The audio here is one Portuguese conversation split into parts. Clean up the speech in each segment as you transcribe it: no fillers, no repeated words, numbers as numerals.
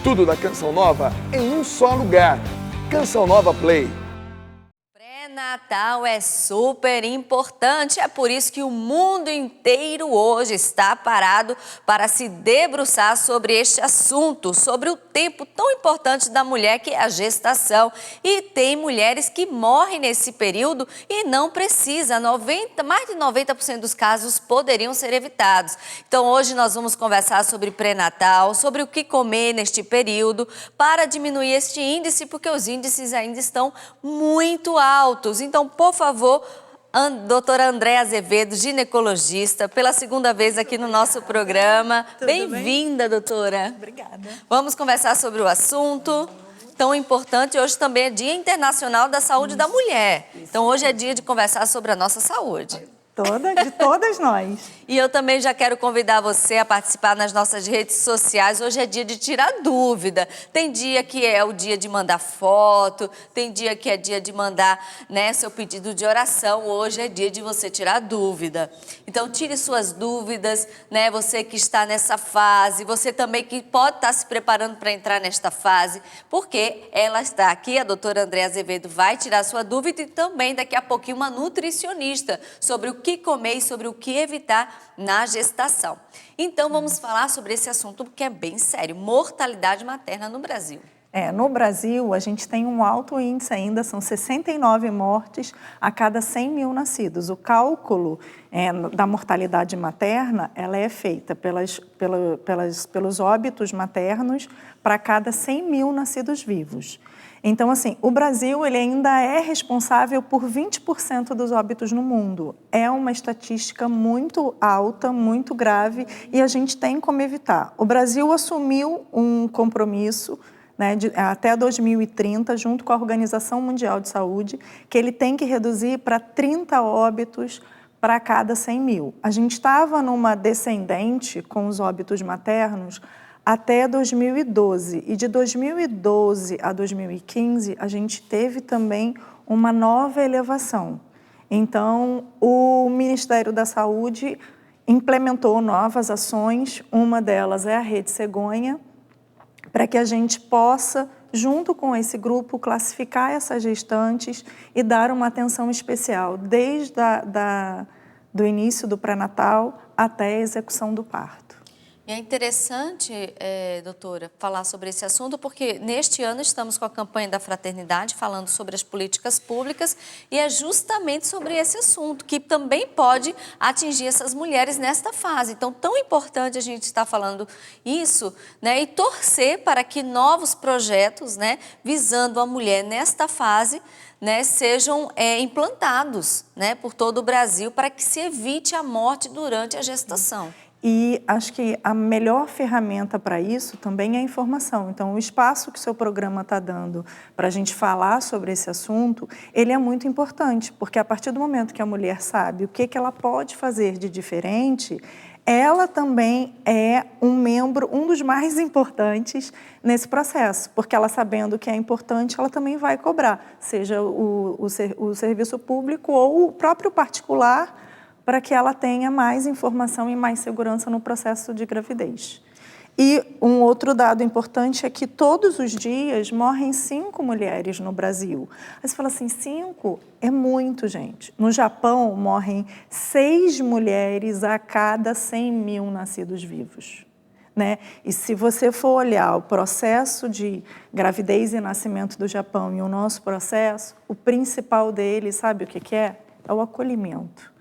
Tudo da Canção Nova em um só lugar. Canção Nova Play. Pré-natal é super importante, é por isso que o mundo inteiro hoje está parado para se debruçar sobre este assunto, sobre o tempo tão importante da mulher que é a gestação. E tem mulheres que morrem nesse período e não precisa, mais de 90% dos casos poderiam ser evitados. Então hoje nós vamos conversar sobre pré-natal, sobre o que comer neste período para diminuir este índice, porque os índices ainda estão muito altos. Então, por favor, doutora Andréa Azevedo, ginecologista, pela segunda vez aqui no nosso programa. Bem-vinda, doutora. Obrigada. Vamos conversar sobre o assunto tão importante. Hoje também é Dia Internacional da Saúde da Mulher. Então, hoje é dia de conversar sobre a nossa saúde. De todas nós. E eu também já quero convidar você a participar nas nossas redes sociais. Hoje é dia de tirar dúvida. Tem dia que é o dia de mandar foto, tem dia que é dia de mandar, né, seu pedido de oração. Hoje é dia de você tirar dúvida. Então, tire suas dúvidas, né? Você que está nessa fase, você também que pode estar se preparando para entrar nesta fase, porque ela está aqui, a doutora Andréa Azevedo vai tirar sua dúvida e também daqui a pouquinho uma nutricionista sobre o que comer e sobre o que evitar na gestação. Então, vamos falar sobre esse assunto que é bem sério, mortalidade materna no Brasil. No Brasil, a gente tem um alto índice ainda, são 69 mortes a cada 100 mil nascidos. O cálculo da mortalidade materna, ela é feita pelos óbitos maternos para cada 100 mil nascidos vivos. Então, assim, o Brasil ele ainda é responsável por 20% dos óbitos no mundo. É uma estatística muito alta, muito grave, e a gente tem como evitar. O Brasil assumiu um compromisso, né, até 2030, junto com a Organização Mundial de Saúde, que ele tem que reduzir para 30 óbitos para cada 100 mil. A gente estava numa descendente com os óbitos maternos até 2012, e de 2012 a 2015, a gente teve também uma nova elevação. Então, o Ministério da Saúde implementou novas ações, uma delas é a Rede Cegonha, para que a gente possa, junto com esse grupo, classificar essas gestantes e dar uma atenção especial, desde do início do pré-natal até a execução do parto. E é interessante, doutora, falar sobre esse assunto, porque neste ano estamos com a campanha da Fraternidade, falando sobre as políticas públicas, e é justamente sobre esse assunto, que também pode atingir essas mulheres nesta fase. Então, tão importante a gente estar falando isso, né, e torcer para que novos projetos, né, visando a mulher nesta fase, né, sejam implantados, né, por todo o Brasil, para que se evite a morte durante a gestação. E acho que a melhor ferramenta para isso também é a informação. Então, o espaço que o seu programa está dando para a gente falar sobre esse assunto, ele é muito importante, porque a partir do momento que a mulher sabe o que ela pode fazer de diferente, ela também é um dos mais importantes nesse processo, porque ela sabendo que é importante, ela também vai cobrar, seja o serviço público ou o próprio particular, para que ela tenha mais informação e mais segurança no processo de gravidez. E um outro dado importante é que todos os dias morrem 5 mulheres no Brasil. Aí você fala assim, 5 é muito, gente. No Japão, morrem 6 mulheres a cada 100 mil nascidos vivos, né? E se você for olhar o processo de gravidez e nascimento do Japão e o nosso processo, o principal dele, sabe o que é? É o acolhimento.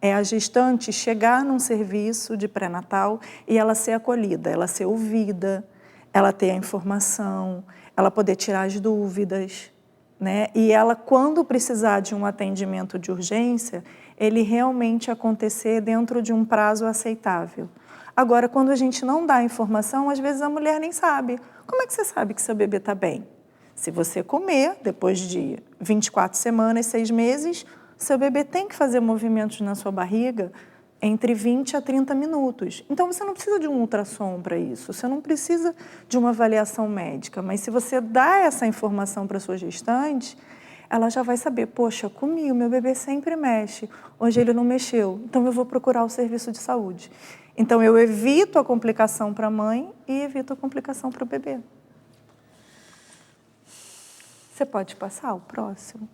É a gestante chegar num serviço de pré-natal e ela ser acolhida, ela ser ouvida, ela ter a informação, ela poder tirar as dúvidas, né? E ela, quando precisar de um atendimento de urgência, ele realmente acontecer dentro de um prazo aceitável. Agora, quando a gente não dá informação, às vezes a mulher nem sabe. Como é que você sabe que seu bebê está bem? Se você comer, depois de 24 semanas, 6 meses, seu bebê tem que fazer movimentos na sua barriga entre 20 a 30 minutos. Então, você não precisa de um ultrassom para isso, você não precisa de uma avaliação médica, mas se você dá essa informação para a sua gestante, ela já vai saber, poxa, comi, o meu bebê sempre mexe, hoje ele não mexeu, então eu vou procurar o serviço de saúde. Então, eu evito a complicação para a mãe e evito a complicação para o bebê. Você pode passar o próximo?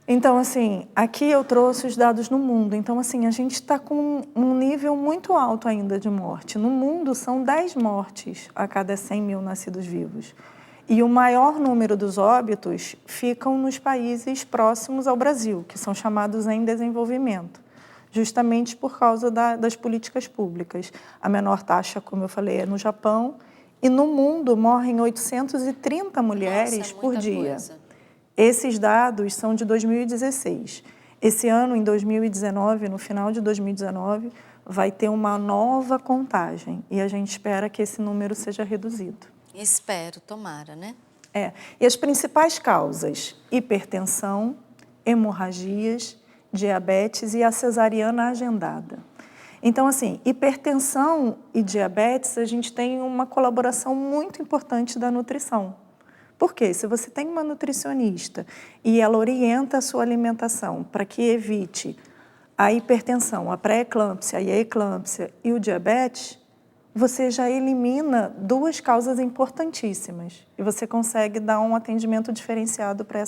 Então, assim, aqui eu trouxe os dados no mundo. Então, assim, a gente está com um nível muito alto ainda de morte. No mundo, são 10 mortes a cada 100 mil nascidos vivos. E o maior número dos óbitos ficam nos países próximos ao Brasil, que são chamados em desenvolvimento, justamente por causa das políticas públicas. A menor taxa, como eu falei, é no Japão. E no mundo morrem 830 mulheres por dia. Esses dados são de 2016. Esse ano, em 2019, no final de 2019, vai ter uma nova contagem. E a gente espera que esse número seja reduzido. Espero, tomara, né? E as principais causas: hipertensão, hemorragias, diabetes e a cesariana agendada. Então, assim, hipertensão e diabetes, a gente tem uma colaboração muito importante da nutrição. Por quê? Se você tem uma nutricionista e ela orienta a sua alimentação para que evite a hipertensão, a pré-eclâmpsia e a eclâmpsia e o diabetes, você já elimina 2 causas importantíssimas e você consegue dar um atendimento diferenciado para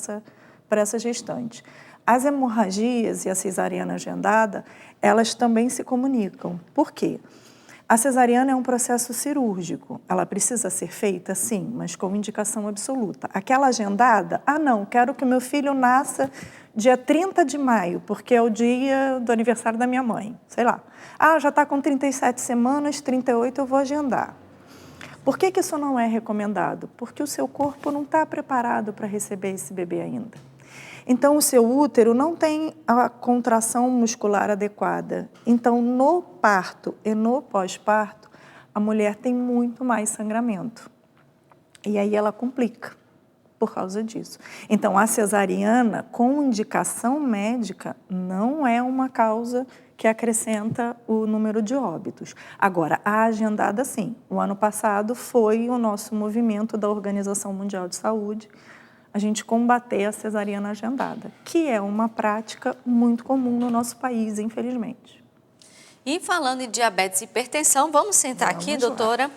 essa gestante. As hemorragias e a cesariana agendada, elas também se comunicam. Por quê? A cesariana é um processo cirúrgico. Ela precisa ser feita, sim, mas com indicação absoluta. Aquela agendada, não, quero que o meu filho nasça dia 30 de maio, porque é o dia do aniversário da minha mãe. Sei lá. Já está com 37 semanas, 38 eu vou agendar. Por que isso não é recomendado? Porque o seu corpo não está preparado para receber esse bebê ainda. Então, o seu útero não tem a contração muscular adequada. Então, no parto e no pós-parto, a mulher tem muito mais sangramento. E aí ela complica por causa disso. Então, a cesariana, com indicação médica, não é uma causa que acrescenta o número de óbitos. Agora, a agendada, sim. O ano passado foi o nosso movimento da Organização Mundial de Saúde, a gente combater a cesariana agendada, que é uma prática muito comum no nosso país, infelizmente. E falando em diabetes e hipertensão, vamos sentar aqui, doutora.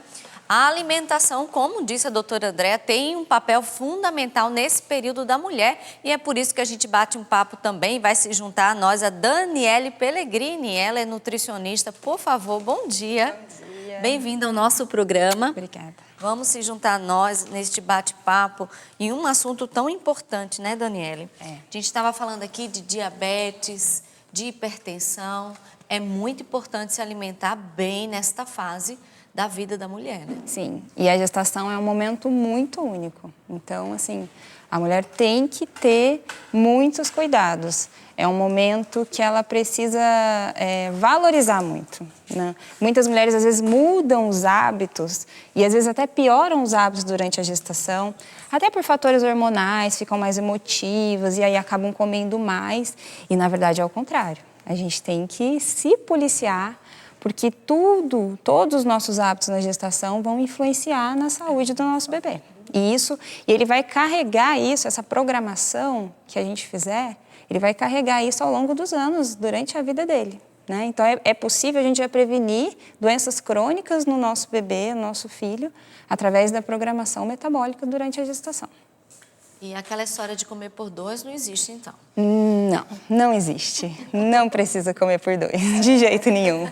A alimentação, como disse a doutora Andréa, tem um papel fundamental nesse período da mulher e é por isso que a gente bate um papo também, vai se juntar a nós a Daniele Pellegrini, ela é nutricionista. Por favor, bom dia. Bom dia. Bem-vinda ao nosso programa. Obrigada. Vamos se juntar a nós neste bate-papo em um assunto tão importante, né, Daniele? A gente estava falando aqui de diabetes, de hipertensão. É muito importante se alimentar bem nesta fase da vida da mulher, né? Sim, e a gestação é um momento muito único. Então, assim, a mulher tem que ter muitos cuidados. É um momento que ela precisa valorizar muito, né? Muitas mulheres, às vezes, mudam os hábitos e, às vezes, até pioram os hábitos durante a gestação, até por fatores hormonais, ficam mais emotivas e aí acabam comendo mais. E, na verdade, é o contrário. A gente tem que se policiar, porque todos os nossos hábitos na gestação vão influenciar na saúde do nosso bebê. E ele vai carregar isso, essa programação que a gente fizer, ele vai carregar isso ao longo dos anos, durante a vida dele, né? Então, é possível a gente já prevenir doenças crônicas no nosso bebê, no nosso filho, através da programação metabólica durante a gestação. E aquela história de comer por 2 não existe, então? Não existe. Não precisa comer por 2, de jeito nenhum.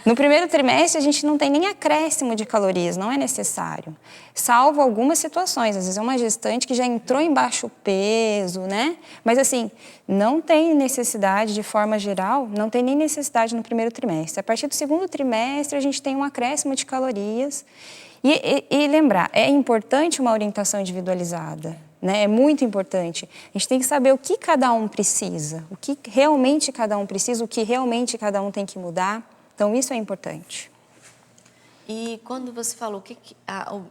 No primeiro trimestre, a gente não tem nem acréscimo de calorias, não é necessário. Salvo algumas situações, às vezes é uma gestante que já entrou em baixo peso, né? Mas assim, não tem necessidade, de forma geral, não tem nem necessidade no primeiro trimestre. A partir do segundo trimestre, a gente tem um acréscimo de calorias. E lembrar, é importante uma orientação individualizada, né? É muito importante. A gente tem que saber o que cada um precisa, o que realmente cada um precisa, o que realmente cada um tem que mudar. Então, isso é importante. E quando você falou que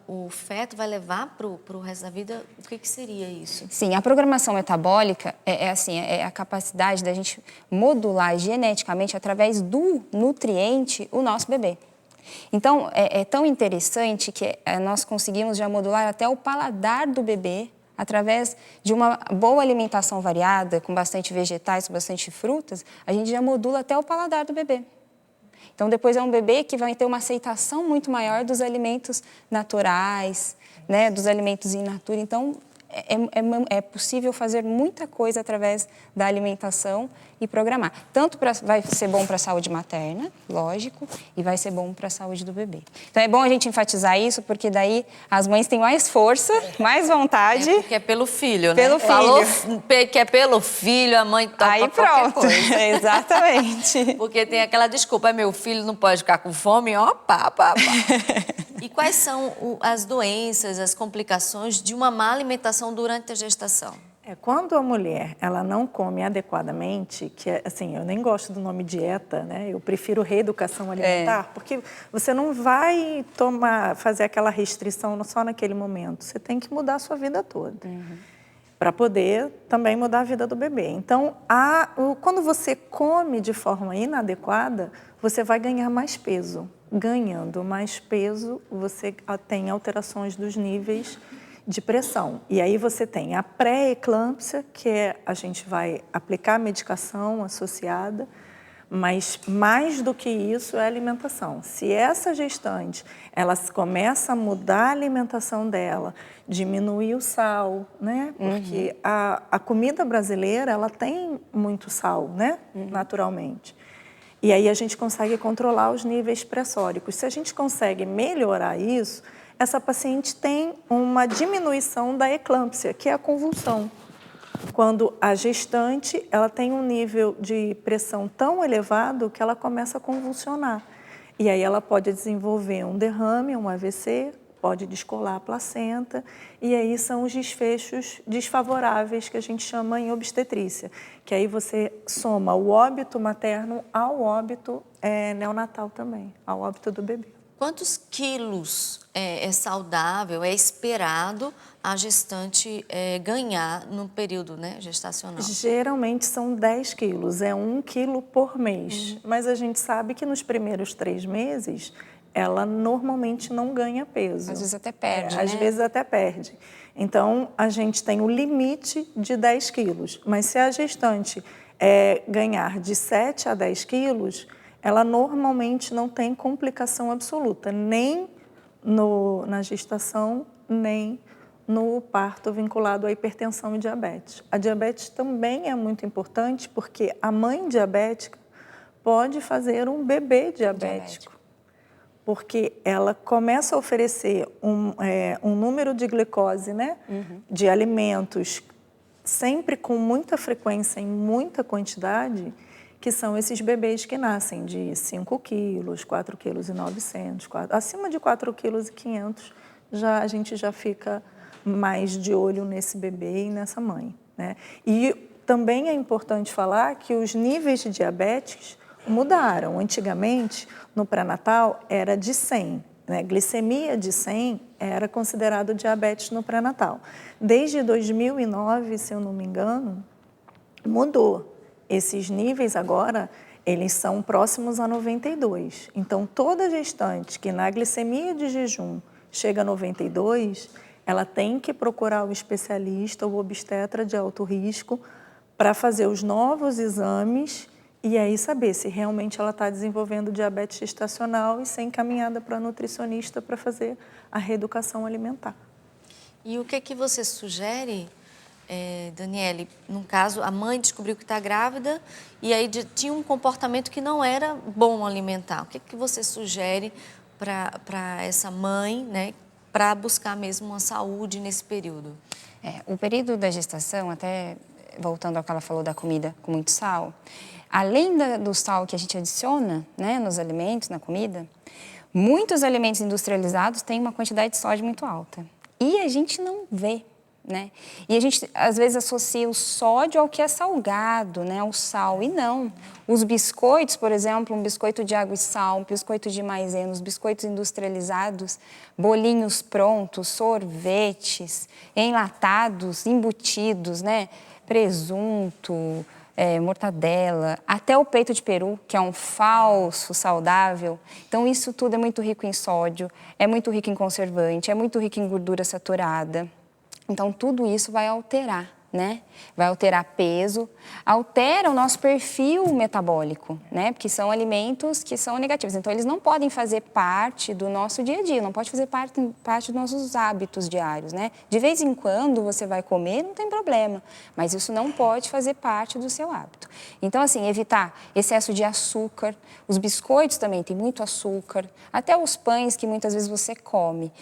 o feto vai levar para o resto da vida, o que seria isso? Sim, a programação metabólica é a capacidade da gente modular geneticamente, através do nutriente, o nosso bebê. Então, é tão interessante que nós conseguimos já modular até o paladar do bebê, através de uma boa alimentação variada, com bastante vegetais, com bastante frutas, a gente já modula até o paladar do bebê. Então, depois é um bebê que vai ter uma aceitação muito maior dos alimentos naturais, né, dos alimentos in natura. Então, é possível fazer muita coisa através da alimentação e programar. Tanto vai ser bom para a saúde materna, lógico, e vai ser bom para a saúde do bebê. Então é bom a gente enfatizar isso, porque daí as mães têm mais força, mais vontade. Porque é pelo filho, né? Pelo filho. Falou que é pelo filho, a mãe topa Aí qualquer pronto, coisa. exatamente. Porque tem aquela desculpa, meu filho não pode ficar com fome, ó, pá, pá, pá. E quais são as doenças, as complicações de uma má alimentação durante a gestação? Quando a mulher ela não come adequadamente, que é, assim, eu nem gosto do nome dieta, né? Eu prefiro reeducação alimentar, porque você não vai fazer aquela restrição só naquele momento. Você tem que mudar a sua vida toda. Para poder também mudar a vida do bebê. Então, quando você come de forma inadequada, você vai ganhar mais peso. Ganhando mais peso, você tem alterações dos níveis de pressão. E aí você tem a pré-eclâmpsia, que a gente vai aplicar a medicação associada, mas mais do que isso é a alimentação. Se essa gestante, ela começa a mudar a alimentação dela, diminuir o sal, né? Porque a comida brasileira, ela tem muito sal, né? Naturalmente. E aí a gente consegue controlar os níveis pressóricos. Se a gente consegue melhorar isso, essa paciente tem uma diminuição da eclâmpsia, que é a convulsão. Quando a gestante ela tem um nível de pressão tão elevado que ela começa a convulsionar. E aí ela pode desenvolver um derrame, um AVC, pode descolar a placenta, e aí são os desfechos desfavoráveis que a gente chama em obstetrícia, que aí você soma o óbito materno ao óbito neonatal também, ao óbito do bebê. Quantos quilos é saudável, é esperado a gestante ganhar no período, né, gestacional? Geralmente são 10 quilos, é 1 quilo por mês. Mas a gente sabe que nos primeiros 3 meses, ela normalmente não ganha peso. Às vezes até perde, né? Às vezes até perde. Então, a gente tem o limite de 10 quilos. Mas se a gestante ganhar de 7 a 10 quilos, ela normalmente não tem complicação absoluta, nem na gestação, nem no parto vinculado à hipertensão e diabetes. A diabetes também é muito importante porque a mãe diabética pode fazer um bebê diabético. Porque ela começa a oferecer um número de glicose, né, de alimentos, sempre com muita frequência, em muita quantidade, que são esses bebês que nascem de 5 quilos, 4,9 kg, acima de 4,5 kg, a gente já fica mais de olho nesse bebê e nessa mãe, né? E também é importante falar que os níveis de diabetes mudaram. Antigamente, no pré-natal, era de 100, né? Glicemia de 100 era considerado diabetes no pré-natal. Desde 2009, se eu não me engano, mudou. Esses níveis agora, eles são próximos a 92. Então, toda gestante que na glicemia de jejum chega a 92, ela tem que procurar o especialista, o obstetra de alto risco, para fazer os novos exames e aí saber se realmente ela está desenvolvendo diabetes gestacional e ser encaminhada para a nutricionista para fazer a reeducação alimentar. E o que você sugere, Daniele? No caso, a mãe descobriu que está grávida e aí tinha um comportamento que não era bom alimentar. O que você sugere para essa mãe, né, para buscar mesmo uma saúde nesse período? O período da gestação, até voltando ao que ela falou da comida com muito sal, além do sal que a gente adiciona, né, nos alimentos, na comida, muitos alimentos industrializados têm uma quantidade de sódio muito alta. E a gente não vê, né? E a gente, às vezes, associa o sódio ao que é salgado, né, ao sal. E não. Os biscoitos, por exemplo, um biscoito de água e sal, um biscoito de maisena, os biscoitos industrializados, bolinhos prontos, sorvetes, enlatados, embutidos, né? Presunto, mortadela, até o peito de peru, que é um falso saudável. Então, isso tudo é muito rico em sódio, é muito rico em conservante, é muito rico em gordura saturada. Então, tudo isso vai alterar, né? Vai alterar peso, altera o nosso perfil metabólico, né? Porque são alimentos que são negativos. Então, eles não podem fazer parte do nosso dia a dia, não pode fazer parte dos nossos hábitos diários, né? De vez em quando você vai comer, não tem problema, mas isso não pode fazer parte do seu hábito. Então, assim, evitar excesso de açúcar. Os biscoitos também têm muito açúcar, até os pães que muitas vezes você come.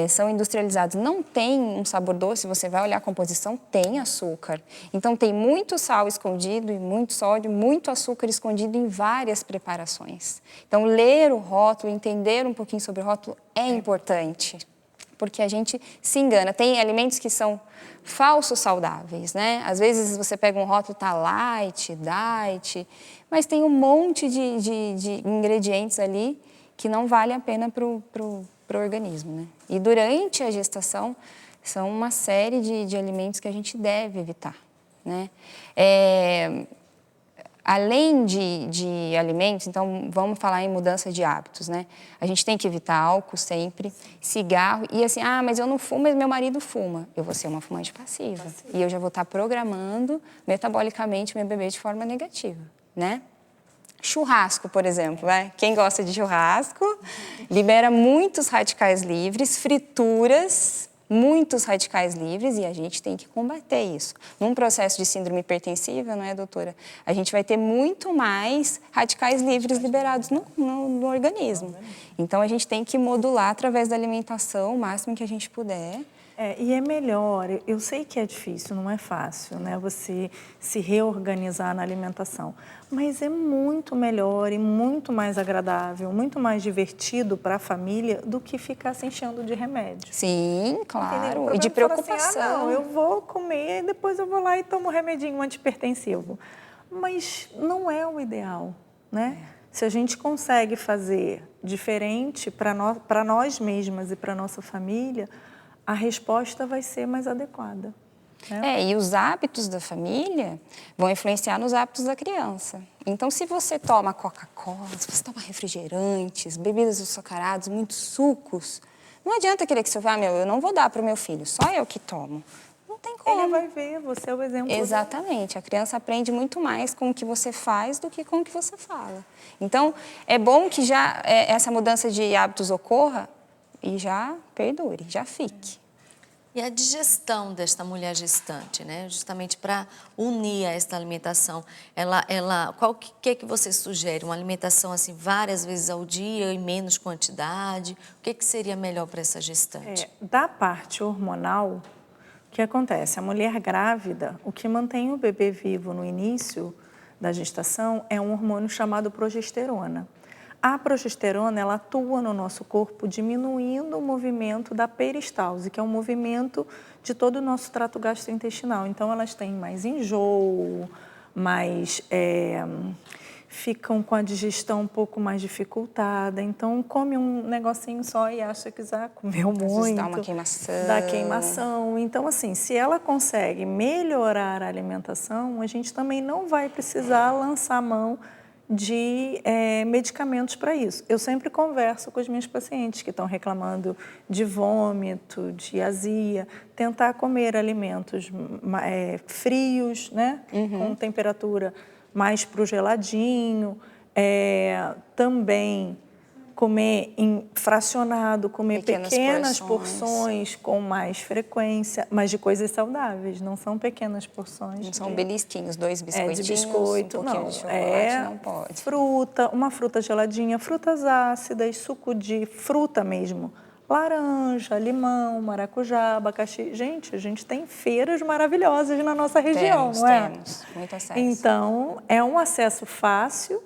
São industrializados, não tem um sabor doce, você vai olhar a composição, tem açúcar. Então, tem muito sal escondido e muito sódio, muito açúcar escondido em várias preparações. Então, ler o rótulo, entender um pouquinho sobre o rótulo é importante, porque a gente se engana. Tem alimentos que são falsos saudáveis, né? Às vezes você pega um rótulo, tá light, diet, mas tem um monte de ingredientes ali que não vale a pena pro organismo, né? E durante a gestação, são uma série de alimentos que a gente deve evitar, né? Além de alimentos, então vamos falar em mudança de hábitos, né? A gente tem que evitar álcool sempre, cigarro, e assim, mas eu não fumo, mas meu marido fuma. Eu vou ser uma fumante passiva. E eu já vou estar programando metabolicamente meu bebê de forma negativa, né? Churrasco, por exemplo, né? Quem gosta de churrasco libera muitos radicais livres, frituras, muitos radicais livres, e a gente tem que combater isso. Num processo de síndrome hipertensiva, não é, doutora? A gente vai ter muito mais radicais livres liberados no organismo. Então, a gente tem que modular através da alimentação o máximo que a gente puder. E é melhor, eu sei que é difícil, não é fácil, né, você se reorganizar na alimentação, mas é muito melhor e muito mais agradável, muito mais divertido para a família do que ficar se enchendo de remédio. Sim, claro, e de preocupação. Assim, não, eu vou comer, depois eu vou lá e tomo um remedinho antihipertensivo. Mas não é o ideal, né? Se a gente consegue fazer diferente para nós mesmas e para nossa família, a resposta vai ser mais adequada. Né? E os hábitos da família vão influenciar nos hábitos da criança. Então, se você toma Coca-Cola, se você toma refrigerantes, bebidas açucaradas, muitos sucos, não adianta querer que você vá, eu não vou dar para o meu filho, só eu que tomo. Não tem como. Ele vai ver, você é o exemplo. Exatamente. A criança aprende muito mais com o que você faz do que com o que você fala. Então, é bom que já essa mudança de hábitos ocorra e já perdure, já fique. E a digestão desta mulher gestante, né? Justamente para unir a esta alimentação, qual que você sugere? Uma alimentação assim várias vezes ao dia, em menos quantidade? O que seria melhor para essa gestante? Da parte hormonal, o que acontece? A mulher grávida, o que mantém o bebê vivo no início da gestação é um hormônio chamado progesterona. A progesterona, ela atua no nosso corpo diminuindo o movimento da peristalse, que é um movimento de todo o nosso trato gastrointestinal. Então, elas têm mais enjoo, ficam com a digestão um pouco mais dificultada. Então, come um negocinho só e acha que já comeu muito. Dá uma queimação. Dá queimação. Então, assim, se ela consegue melhorar a alimentação, a gente também não vai precisar lançar mão de medicamentos para isso. Eu sempre converso com os meus pacientes que estão reclamando de vômito, de azia, tentar comer alimentos frios, né? Com temperatura mais para o geladinho, também comer fracionado, comer pequenas porções com mais frequência, mas de coisas saudáveis, não são pequenas porções. Não são belisquinhos, 2 biscoitinhos, de biscoito, um pouquinho de chocolate, não pode. Fruta, uma fruta geladinha, frutas ácidas, suco de fruta mesmo, laranja, limão, maracujá, abacaxi. Gente, a gente tem feiras maravilhosas na nossa região, não é? Temos, muito acesso. Então, é um acesso fácil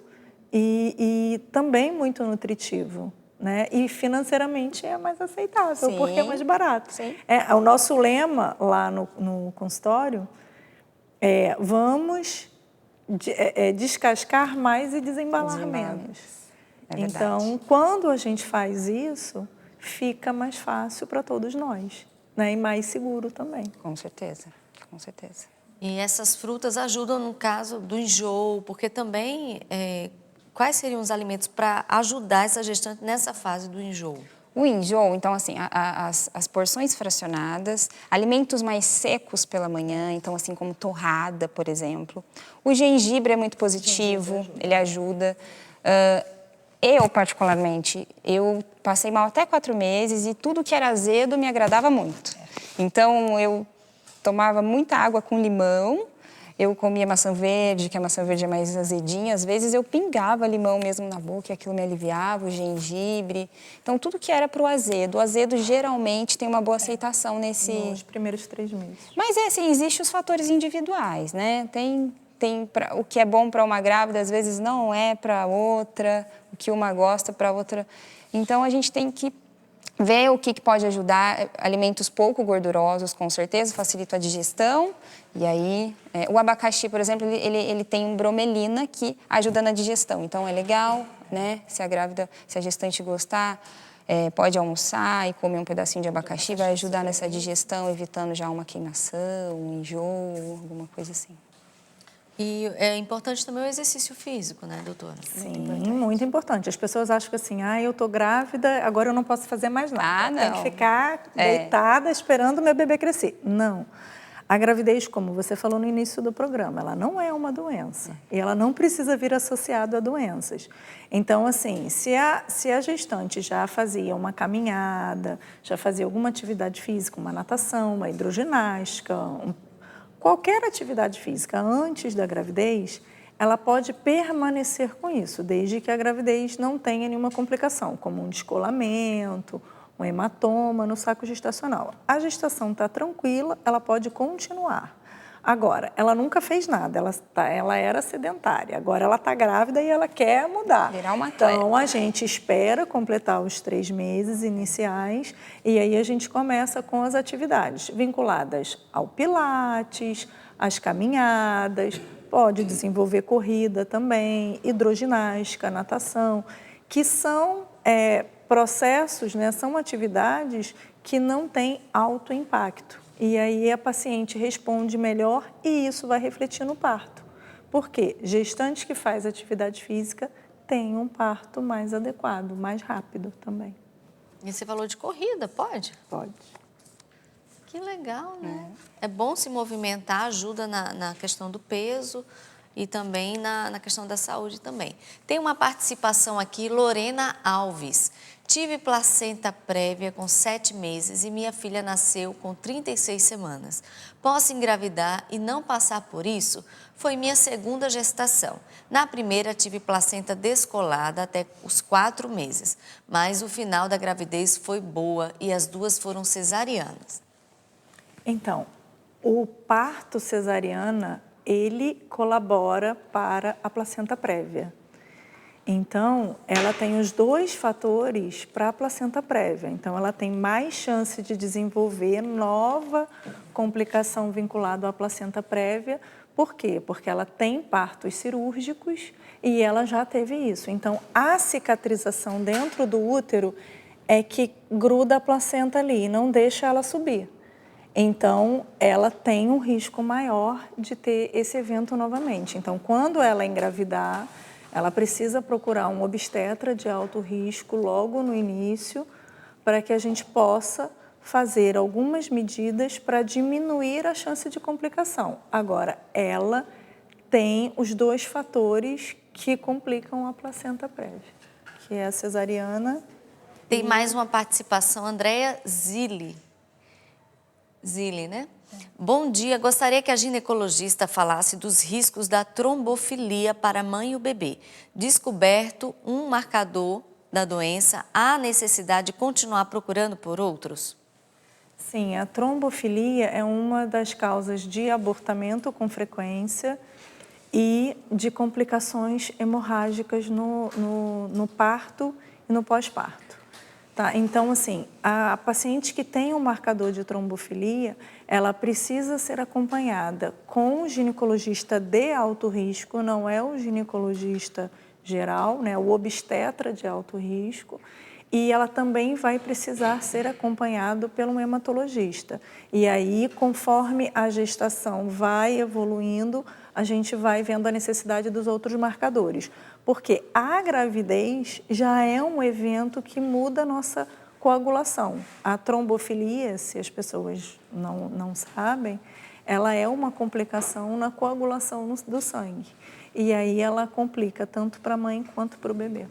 e também muito nutritivo, né? E financeiramente é mais aceitável, porque é mais barato. Sim. O nosso lema lá no consultório é: vamos descascar mais e desembalar menos. Então, quando a gente faz isso, fica mais fácil para todos nós, né? E mais seguro também. Com certeza, com certeza. E essas frutas ajudam no caso do enjoo, porque também... quais seriam os alimentos para ajudar essa gestante nessa fase do enjoo? O enjoo, então, assim, as porções fracionadas, alimentos mais secos pela manhã, então, assim, como torrada, por exemplo. O gengibre é muito positivo, ele ajuda. Eu, particularmente, eu passei mal até 4 meses e tudo que era azedo me agradava muito. Então, eu tomava muita água com limão, eu comia maçã verde, que a maçã verde é mais azedinha. Às vezes eu pingava limão mesmo na boca e aquilo me aliviava, o gengibre. Então, tudo que era para o azedo geralmente tem uma boa aceitação nesse... Nos primeiros 3 meses. Mas, assim, existem os fatores individuais, né? O que é bom para uma grávida, às vezes não é para outra, o que uma gosta para outra. Então, a gente tem que ver o que pode ajudar. Alimentos pouco gordurosos, com certeza, facilita a digestão. E aí, o abacaxi, por exemplo, ele tem bromelina que ajuda na digestão. Então, é legal, né? Se a gestante gostar, pode almoçar e comer um pedacinho de abacaxi, vai ajudar nessa digestão, evitando já uma queimação, um enjoo, alguma coisa assim. E é importante também o exercício físico, né, doutora? Sim, muito importante. As pessoas acham que assim, eu tô grávida, agora eu não posso fazer mais nada. Não. Tem que ficar deitada esperando o meu bebê crescer. Não. A gravidez, como você falou no início do programa, ela não é uma doença. E ela não precisa vir associada a doenças. Então, assim, se a gestante já fazia uma caminhada, já fazia alguma atividade física, uma natação, uma hidroginástica, qualquer atividade física antes da gravidez, ela pode permanecer com isso, desde que a gravidez não tenha nenhuma complicação, como um descolamento, um hematoma no saco gestacional. A gestação está tranquila, ela pode continuar. Agora, ela nunca fez nada, ela era sedentária, agora ela está grávida e ela quer mudar. Virar uma atleta. Então, a gente espera completar os 3 meses iniciais e aí a gente começa com as atividades vinculadas ao pilates, às caminhadas, pode desenvolver corrida também, hidroginástica, natação, que são processos, né, são atividades que não têm alto impacto. E aí a paciente responde melhor e isso vai refletir no parto. Porque gestante que faz atividade física tem um parto mais adequado, mais rápido também. E você falou de corrida, pode? Pode. Que legal, né? É bom se movimentar, ajuda na questão do peso e também na questão da saúde também. Tem uma participação aqui, Lorena Alves. Tive placenta prévia com 7 meses e minha filha nasceu com 36 semanas. Posso engravidar e não passar por isso? Foi minha segunda gestação. Na primeira tive placenta descolada até os 4 meses, mas o final da gravidez foi boa e as 2 foram cesarianas. Então, o parto cesariana, ele colabora para a placenta prévia. Então, ela tem os 2 fatores para a placenta prévia. Então, ela tem mais chance de desenvolver nova complicação vinculada à placenta prévia. Por quê? Porque ela tem partos cirúrgicos e ela já teve isso. Então, a cicatrização dentro do útero é que gruda a placenta ali e não deixa ela subir. Então, ela tem um risco maior de ter esse evento novamente. Então, quando ela engravidar, ela precisa procurar um obstetra de alto risco logo no início para que a gente possa fazer algumas medidas para diminuir a chance de complicação. Agora, ela tem os 2 fatores que complicam a placenta prévia, que é a cesariana. Tem mais uma participação, Andréia Zilli, né? Bom dia, gostaria que a ginecologista falasse dos riscos da trombofilia para a mãe e o bebê. Descoberto um marcador da doença, há necessidade de continuar procurando por outros? Sim, a trombofilia é uma das causas de abortamento com frequência e de complicações hemorrágicas no parto e no pós-parto. Tá? Então, assim, a paciente que tem um marcador de trombofilia, ela precisa ser acompanhada com o ginecologista de alto risco, não é o ginecologista geral, né, o obstetra de alto risco, e ela também vai precisar ser acompanhada pelo um hematologista. E aí, conforme a gestação vai evoluindo, a gente vai vendo a necessidade dos outros marcadores. Porque a gravidez já é um evento que muda a nossa coagulação. A trombofilia, se as pessoas não sabem, ela é uma complicação na coagulação do sangue. E aí ela complica tanto para a mãe quanto para o bebê.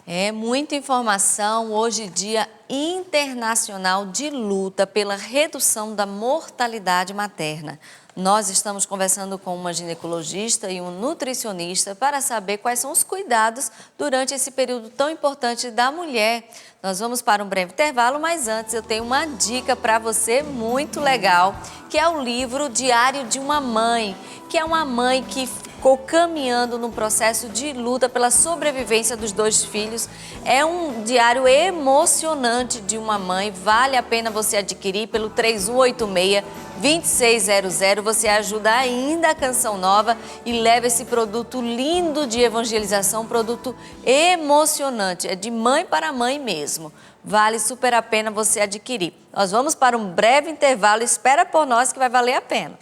É muita informação, hoje dia internacional de luta pela redução da mortalidade materna. Nós estamos conversando com uma ginecologista e um nutricionista para saber quais são os cuidados durante esse período tão importante da mulher. Nós vamos para um breve intervalo, mas antes eu tenho uma dica para você muito legal, que é o livro Diário de uma Mãe, que é uma mãe que ficou caminhando no processo de luta pela sobrevivência dos 2 filhos. É um diário emocionante de uma mãe, vale a pena você adquirir pelo 3186-2600. Você ajuda ainda a Canção Nova e leva esse produto lindo de evangelização, um produto emocionante, é de mãe para mãe mesmo. Vale super a pena você adquirir. Nós vamos para um breve intervalo, espera por nós que vai valer a pena.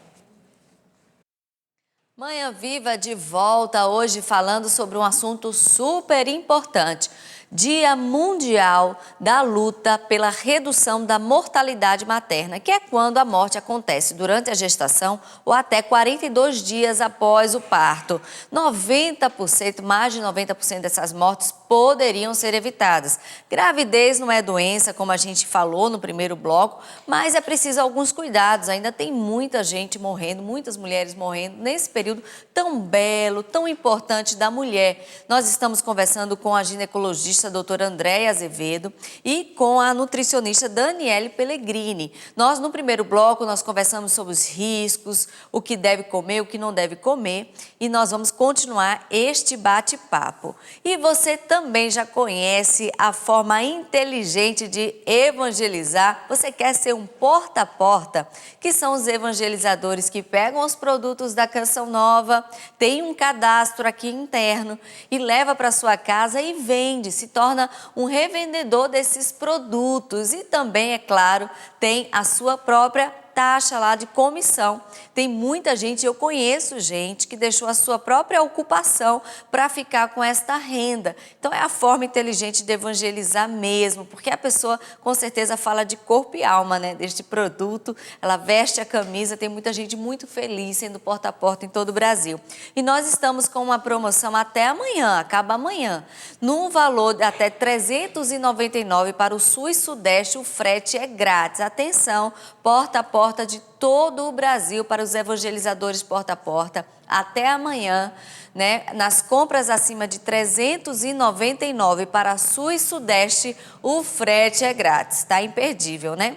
Manhã Viva de volta hoje falando sobre um assunto super importante. Dia Mundial da Luta pela Redução da Mortalidade Materna, que é quando a morte acontece durante a gestação ou até 42 dias após o parto. 90%, mais de 90% dessas mortes poderiam ser evitadas. Gravidez não é doença, como a gente falou no primeiro bloco, mas é preciso alguns cuidados. Ainda tem muita gente morrendo, muitas mulheres morrendo nesse período tão belo, tão importante da mulher. Nós estamos conversando com a ginecologista a doutora Andréia Azevedo e com a nutricionista Daniele Pellegrini. Nós, no primeiro bloco, nós conversamos sobre os riscos, o que deve comer, o que não deve comer, e nós vamos continuar este bate-papo. E você também já conhece a forma inteligente de evangelizar. Você quer ser um porta-a-porta, que são os evangelizadores que pegam os produtos da Canção Nova, tem um cadastro aqui interno e leva para sua casa e vende, se torna um revendedor desses produtos e também, é claro, tem a sua própria taxa lá de comissão. Tem muita gente, eu conheço gente que deixou a sua própria ocupação para ficar com esta renda. Então é a forma inteligente de evangelizar mesmo, porque a pessoa com certeza fala de corpo e alma, né, deste produto, ela veste a camisa, tem muita gente muito feliz sendo porta a porta em todo o Brasil. E nós estamos com uma promoção até amanhã, acaba amanhã, num valor de até R$ 399 para o Sul e Sudeste, o frete é grátis. Atenção, porta a porta de todo o Brasil para os evangelizadores porta a porta até amanhã, né? Nas compras acima de R$ 399 para Sul e Sudeste, o frete é grátis, tá imperdível, né?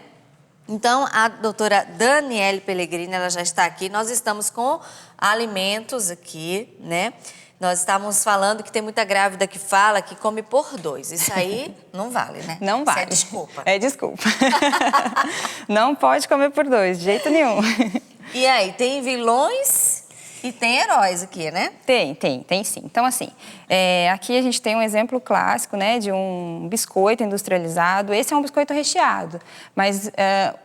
Então, a doutora Daniele Pellegrini, ela já está aqui, nós estamos com alimentos aqui, né? Nós estávamos falando que tem muita grávida que fala que come por 2. Isso aí não vale, né? Não vale. Isso é desculpa. É desculpa. Não pode comer por 2, de jeito nenhum. E aí, tem vilões e tem heróis aqui, né? Tem sim. Então, assim, aqui a gente tem um exemplo clássico, né, de um biscoito industrializado. Esse é um biscoito recheado, mas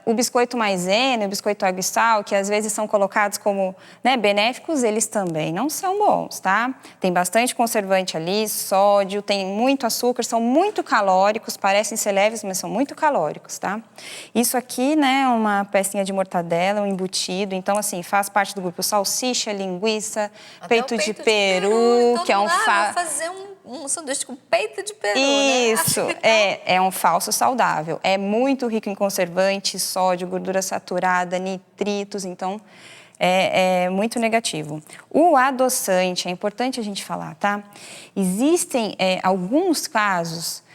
o biscoito maisena, o biscoito água e sal, que às vezes são colocados como, né, benéficos, eles também não são bons, tá? Tem bastante conservante ali, sódio, tem muito açúcar, são muito calóricos, parecem ser leves, mas são muito calóricos, tá? Isso aqui, né, é uma pecinha de mortadela, um embutido, então, assim, faz parte do grupo salsicha, linguiça, peito de peru, que é um fazer um sanduíche com peito de peru, Isso, né? é um falso saudável. É muito rico em conservantes, sódio, gordura saturada, nitritos, então é muito negativo. O adoçante, é importante a gente falar, tá? Existem alguns casos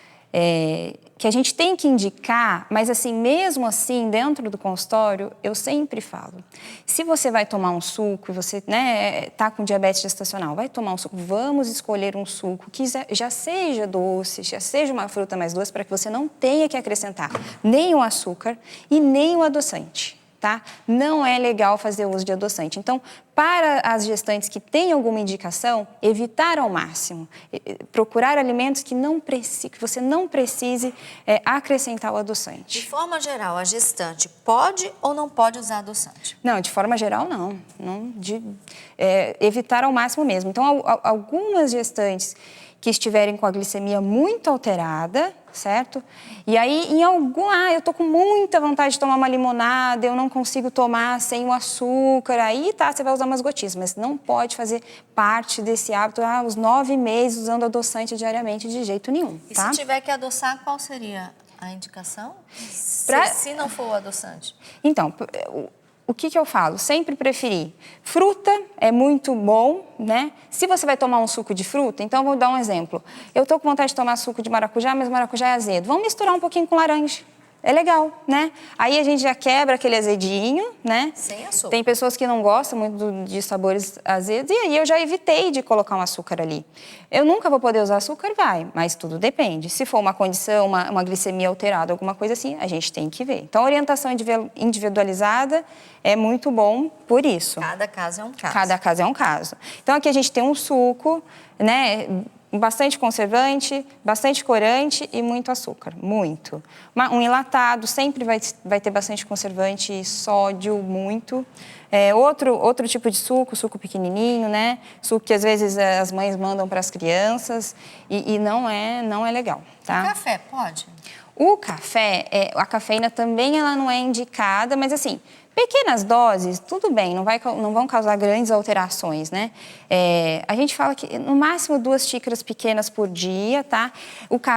que a gente tem que indicar, mas assim, mesmo assim, dentro do consultório, eu sempre falo, se você vai tomar um suco e você, né, tá com diabetes gestacional, vai tomar um suco, vamos escolher um suco que já seja doce, já seja uma fruta mais doce, para que você não tenha que acrescentar nem o açúcar e nem o adoçante. Tá? Não é legal fazer uso de adoçante. Então, para as gestantes que têm alguma indicação, evitar ao máximo, procurar alimentos que você não precise acrescentar o adoçante. De forma geral, a gestante pode ou não pode usar adoçante? Não, de forma geral, não. Evitar ao máximo mesmo. Então, algumas gestantes que estiverem com a glicemia muito alterada, certo? E aí, eu tô com muita vontade de tomar uma limonada, eu não consigo tomar sem o açúcar, aí tá, você vai usar umas gotinhas, mas não pode fazer parte desse hábito, os 9 meses usando adoçante diariamente, de jeito nenhum, E tá? se tiver que adoçar, qual seria a indicação? Se não for o adoçante. Então, o que eu falo? Sempre preferir. Fruta é muito bom, né? Se você vai tomar um suco de fruta, então vou dar um exemplo. Eu tô com vontade de tomar suco de maracujá, mas maracujá é azedo. Vamos misturar um pouquinho com laranja. É legal, né? Aí a gente já quebra aquele azedinho, né? Sem açúcar. Tem pessoas que não gostam muito de sabores azedos, e aí eu já evitei de colocar um açúcar ali. Eu nunca vou poder usar açúcar? Vai, mas tudo depende. Se for uma condição, uma glicemia alterada, alguma coisa assim, a gente tem que ver. Então, a orientação individualizada é muito bom por isso. Cada caso é um caso. Cada caso é um caso. Então, aqui a gente tem um suco, né? Bastante conservante, bastante corante e muito açúcar, muito. Um enlatado sempre vai ter bastante conservante, sódio, muito. Outro tipo de suco pequenininho, né? Suco que às vezes as mães mandam para as crianças e não é legal, tá? O café pode? O café, a cafeína também ela não é indicada, mas assim, pequenas doses, tudo bem, não vão causar grandes alterações, né? A gente fala que no máximo 2 xícaras pequenas por dia, tá?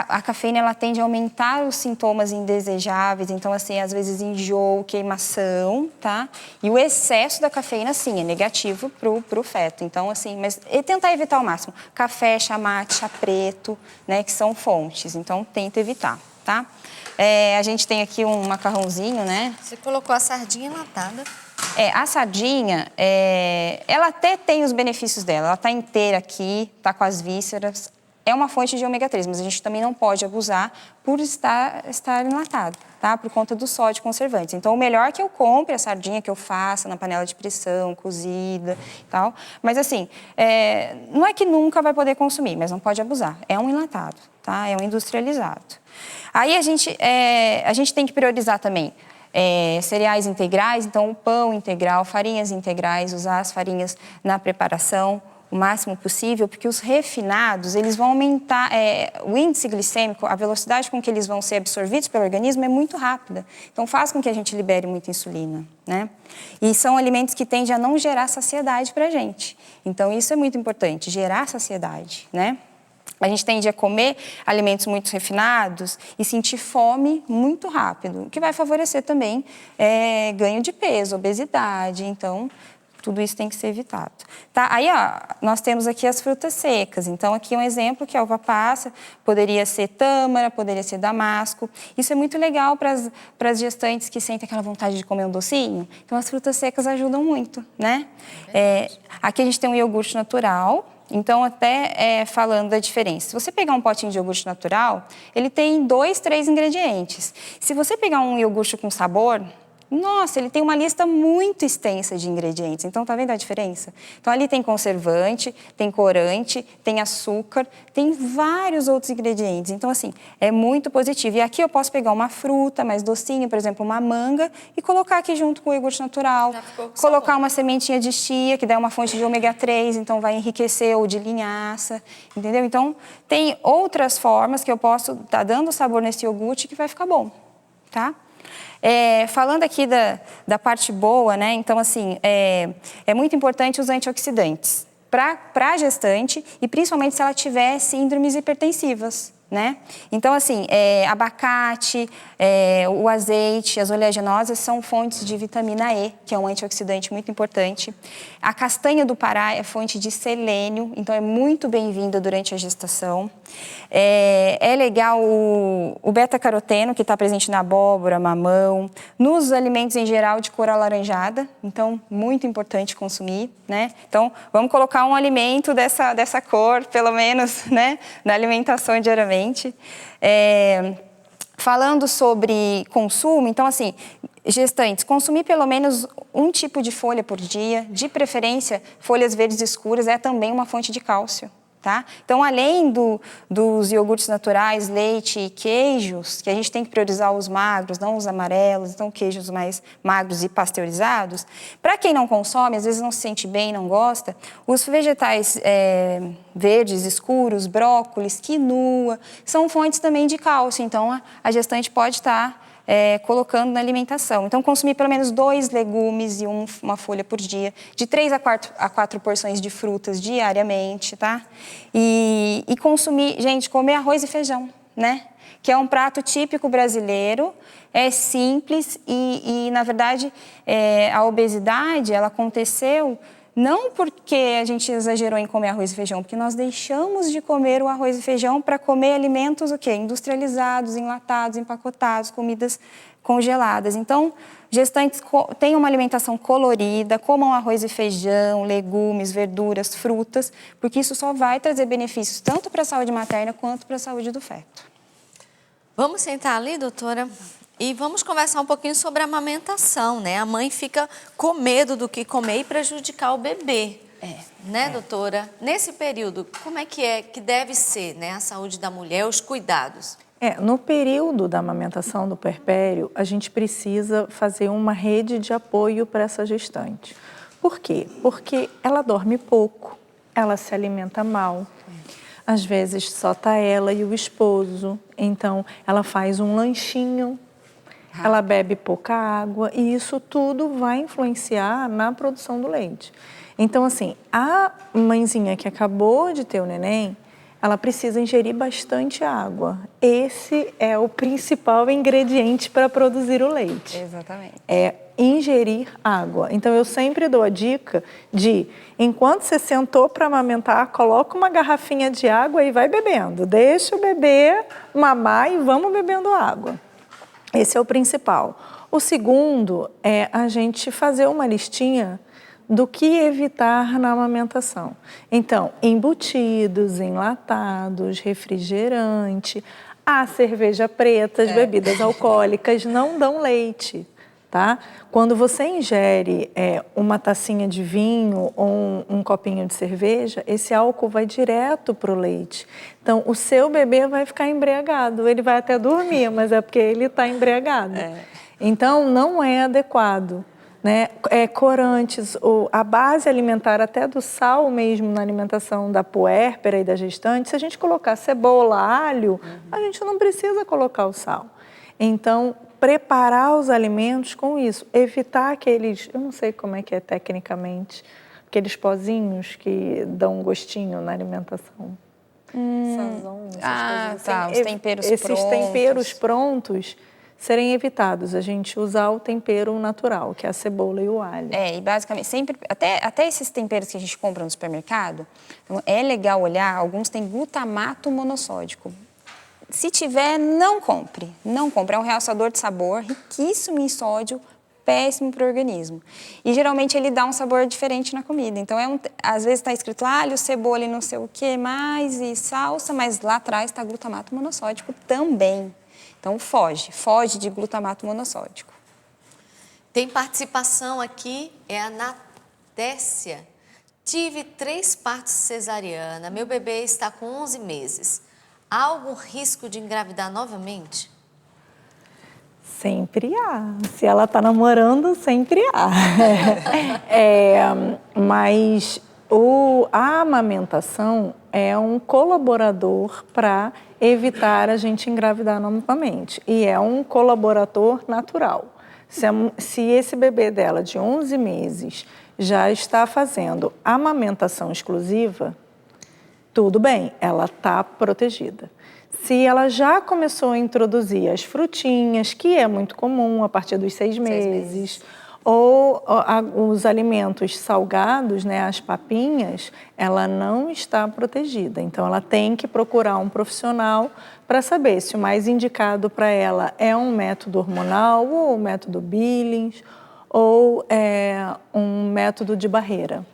A cafeína, ela tende a aumentar os sintomas indesejáveis, então assim, às vezes enjoo, queimação, tá? E o excesso da cafeína, sim, é negativo pro feto, então assim, mas tentar evitar ao máximo. Café, chá mate, chá preto, né, que são fontes, então tenta evitar, tá? A gente tem aqui um macarrãozinho, né? Você colocou a sardinha enlatada. A sardinha, ela até tem os benefícios dela. Ela está inteira aqui, está com as vísceras. É uma fonte de ômega 3, mas a gente também não pode abusar por estar enlatado, tá? Por conta do sódio conservantes. Então, o melhor é que eu compre a sardinha, que eu faça na panela de pressão, cozida e tal. Mas, assim, não é que nunca vai poder consumir, mas não pode abusar. É um enlatado, tá? É um industrializado. Aí a gente tem que priorizar também cereais integrais, então o pão integral, farinhas integrais, usar as farinhas na preparação o máximo possível, porque os refinados, eles vão aumentar, o índice glicêmico, a velocidade com que eles vão ser absorvidos pelo organismo é muito rápida. Então faz com que a gente libere muita insulina, né? E são alimentos que tendem a não gerar saciedade pra gente. Então isso é muito importante, gerar saciedade, né? A gente tende a comer alimentos muito refinados e sentir fome muito rápido, o que vai favorecer também ganho de peso, obesidade. Então, tudo isso tem que ser evitado. Tá? Aí, nós temos aqui as frutas secas. Então, aqui é um exemplo que é a uva passa, poderia ser tâmara, poderia ser damasco. Isso é muito legal para as gestantes que sentem aquela vontade de comer um docinho. Então, as frutas secas ajudam muito, né? Aqui a gente tem um iogurte natural. Então, até falando da diferença, se você pegar um potinho de iogurte natural, ele tem 2, 3 ingredientes. Se você pegar um iogurte com sabor, nossa, ele tem uma lista muito extensa de ingredientes. Então, tá vendo a diferença? Então, ali tem conservante, tem corante, tem açúcar, tem vários outros ingredientes. Então, assim, é muito positivo. E aqui eu posso pegar uma fruta mais docinha, por exemplo, uma manga, e colocar aqui junto com o iogurte natural. Colocar uma sementinha de chia, que dá uma fonte de ômega 3, então vai enriquecer, ou de linhaça, entendeu? Então, tem outras formas que eu posso estar dando sabor nesse iogurte que vai ficar bom, tá? Falando aqui da parte boa, né? Então, assim, é muito importante os antioxidantes para a gestante e principalmente se ela tiver síndromes hipertensivas, né? Então, assim, abacate, o azeite, as oleaginosas são fontes de vitamina E, que é um antioxidante muito importante. A castanha do Pará é fonte de selênio, então é muito bem-vinda durante a gestação. É legal o beta-caroteno, que está presente na abóbora, mamão, nos alimentos em geral de cor alaranjada, então muito importante consumir, né? Então, vamos colocar um alimento dessa cor, pelo menos, né, na alimentação diariamente. Falando sobre consumo, então, assim, gestantes, consumir pelo menos um tipo de folha por dia, de preferência, folhas verdes escuras, é também uma fonte de cálcio. tá? Então, além dos iogurtes naturais, leite e queijos, que a gente tem que priorizar os magros, não os amarelos, então queijos mais magros e pasteurizados, para quem não consome, às vezes não se sente bem, não gosta, os vegetais verdes, escuros, brócolis, quinoa, são fontes também de cálcio, então a gestante pode estar colocando na alimentação. Então, consumir pelo menos 2 legumes e uma folha por dia, de 3 a 4 porções de frutas diariamente, tá? E consumir, gente, comer arroz e feijão, né? Que é um prato típico brasileiro, é simples e na verdade, a obesidade, ela aconteceu não porque a gente exagerou em comer arroz e feijão, porque nós deixamos de comer o arroz e feijão para comer alimentos o quê? Industrializados, enlatados, empacotados, comidas congeladas. Então, gestantes tenham uma alimentação colorida, comam arroz e feijão, legumes, verduras, frutas, porque isso só vai trazer benefícios tanto para a saúde materna quanto para a saúde do feto. Vamos sentar ali, doutora? E vamos conversar um pouquinho sobre a amamentação, né? A mãe fica com medo do que comer e prejudicar o bebê. Né, doutora? Nesse período, como é que deve ser, né, a saúde da mulher, os cuidados? No período da amamentação do puerpério, a gente precisa fazer uma rede de apoio para essa gestante. Por quê? Porque ela dorme pouco, ela se alimenta mal. Às vezes só tá ela e o esposo, então ela faz um lanchinho, ela bebe pouca água e isso tudo vai influenciar na produção do leite. Então, assim, a mãezinha que acabou de ter o neném, ela precisa ingerir bastante água. Esse é o principal ingrediente para produzir o leite. Exatamente. É ingerir água. Então, eu sempre dou a dica de, enquanto você sentou para amamentar, coloca uma garrafinha de água e vai bebendo. Deixa o bebê mamar e vamos bebendo água. Esse é o principal. O segundo é a gente fazer uma listinha do que evitar na amamentação. Então, embutidos, enlatados, refrigerante, a cerveja preta, as bebidas alcoólicas não dão leite, tá? Quando você ingere uma tacinha de vinho ou um copinho de cerveja, esse álcool vai direto para o leite. Então, o seu bebê vai ficar embriagado. Ele vai até dormir, mas é porque ele está embriagado. Então, não é adequado. Né? Corantes, a base alimentar até do sal mesmo na alimentação da puérpera e da gestante, se a gente colocar cebola, alho, a gente não precisa colocar o sal. Então, preparar os alimentos com isso, evitar aqueles, eu não sei como é que é tecnicamente, aqueles pozinhos que dão um gostinho na alimentação. Sazon, essas coisas assim. Os temperos Esses prontos. temperos prontos serem evitados, a gente usar o tempero natural, que é a cebola e o alho. E basicamente, sempre, até esses temperos que a gente compra no supermercado, então, é legal olhar, alguns têm glutamato monossódico. Se tiver, não compre. Não compre. É um realçador de sabor, riquíssimo em sódio, péssimo para o organismo. E geralmente ele dá um sabor diferente na comida. Então, às vezes está escrito alho, cebola e não sei o que mais, e salsa, mas lá atrás está glutamato monossódico também. Então, foge de glutamato monossódico. Tem participação aqui, é a Natécia. Tive 3 partos cesariana, meu bebê está com 11 meses. Há algum risco de engravidar novamente? Sempre há. Se ela está namorando, sempre há. Mas a amamentação é um colaborador para evitar a gente engravidar novamente. E é um colaborador natural. Se esse bebê dela de 11 meses já está fazendo amamentação exclusiva, tudo bem, ela está protegida. Se ela já começou a introduzir as frutinhas, que é muito comum a partir dos 6 meses, ou os alimentos salgados, né, as papinhas, ela não está protegida. Então, ela tem que procurar um profissional para saber se o mais indicado para ela é um método hormonal, ou um método Billings, ou um método de barreira.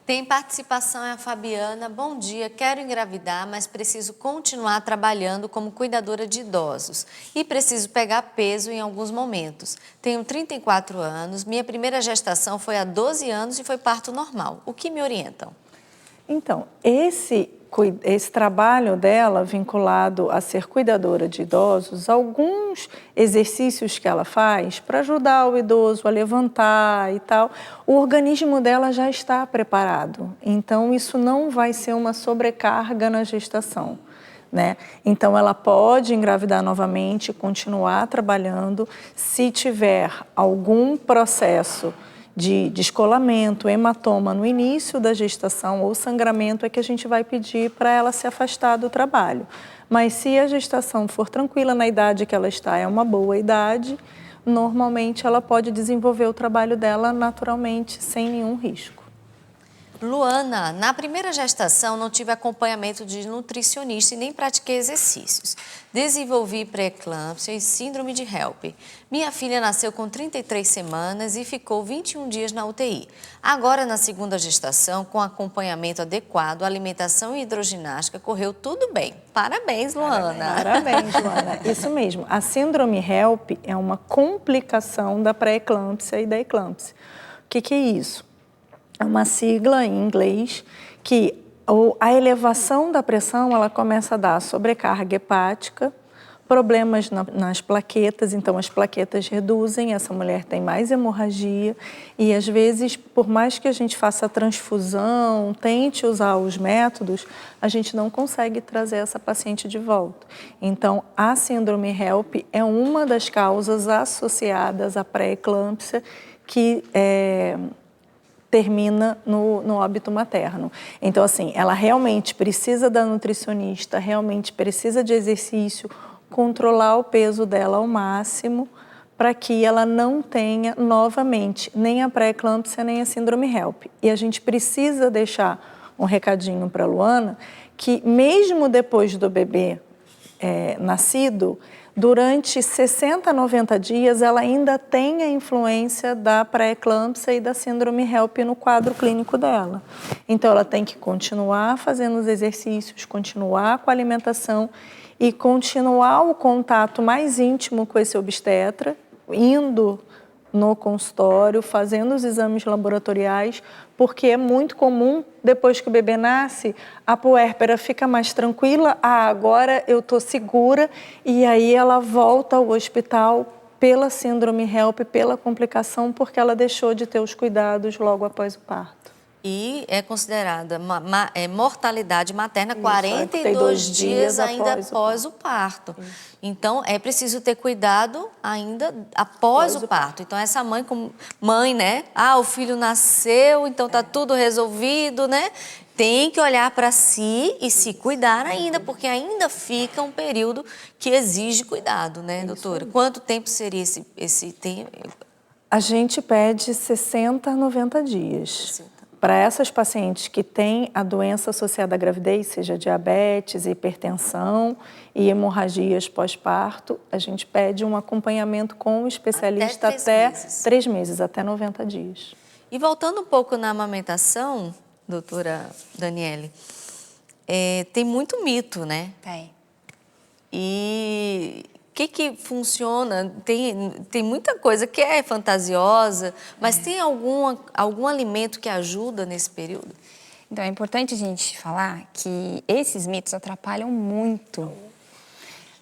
Tem participação, é a Fabiana. Bom dia, quero engravidar, mas preciso continuar trabalhando como cuidadora de idosos e preciso pegar peso em alguns momentos. Tenho 34 anos, minha primeira gestação foi há 12 anos e foi parto normal. O que me orientam? Então, esse trabalho dela vinculado a ser cuidadora de idosos, alguns exercícios que ela faz para ajudar o idoso a levantar e tal, o organismo dela já está preparado. Então, isso não vai ser uma sobrecarga na gestação, né? Então, ela pode engravidar novamente, continuar trabalhando. Se tiver algum processo de descolamento, hematoma no início da gestação ou sangramento, é que a gente vai pedir para ela se afastar do trabalho. Mas se a gestação for tranquila na idade que ela está, é uma boa idade, normalmente ela pode desenvolver o trabalho dela naturalmente, sem nenhum risco. Luana, na primeira gestação não tive acompanhamento de nutricionista e nem pratiquei exercícios. Desenvolvi pré-eclâmpsia e síndrome de HELP. Minha filha nasceu com 33 semanas e ficou 21 dias na UTI. Agora, na segunda gestação, com acompanhamento adequado, alimentação e hidroginástica, correu tudo bem. Parabéns, Luana. Parabéns, Luana. Isso mesmo. A síndrome HELP é uma complicação da pré-eclâmpsia e da eclâmpsia. O que é isso? É uma sigla em inglês que a elevação da pressão ela começa a dar sobrecarga hepática, problemas nas plaquetas, então as plaquetas reduzem, essa mulher tem mais hemorragia e às vezes, por mais que a gente faça transfusão, tente usar os métodos, a gente não consegue trazer essa paciente de volta. Então, a síndrome HELP é uma das causas associadas à pré-eclâmpsia que termina no óbito materno. Então, assim, ela realmente precisa da nutricionista, realmente precisa de exercício, controlar o peso dela ao máximo para que ela não tenha novamente nem a pré-eclâmpsia nem a síndrome HELP. E a gente precisa deixar um recadinho para a Luana que mesmo depois do bebê nascido, durante 60 a 90 dias, ela ainda tem a influência da pré-eclâmpsia e da síndrome HELP no quadro clínico dela. Então, ela tem que continuar fazendo os exercícios, continuar com a alimentação e continuar o contato mais íntimo com esse obstetra, indo no consultório, fazendo os exames laboratoriais, porque é muito comum, depois que o bebê nasce, a puérpera fica mais tranquila, agora eu estou segura, e aí ela volta ao hospital pela síndrome HELP, pela complicação, porque ela deixou de ter os cuidados logo após o parto. E é considerada mortalidade materna 42 dias ainda após o parto. Então, é preciso ter cuidado ainda após o parto. Então, essa mãe, como mãe, né? O filho nasceu, então tá tudo resolvido, né? Tem que olhar para si e se cuidar ainda, porque ainda fica um período que exige cuidado, né, doutora? Quanto tempo seria esse tempo? A gente pede 60 a 90 dias. Para essas pacientes que têm a doença associada à gravidez, seja diabetes, hipertensão e hemorragias pós-parto, a gente pede um acompanhamento com o especialista até 3 meses, até 90 dias. E voltando um pouco na amamentação, doutora Daniele, tem muito mito, né? Tem. E o que funciona? Tem muita coisa que é fantasiosa, mas tem algum alimento que ajuda nesse período? Então, é importante a gente falar que esses mitos atrapalham muito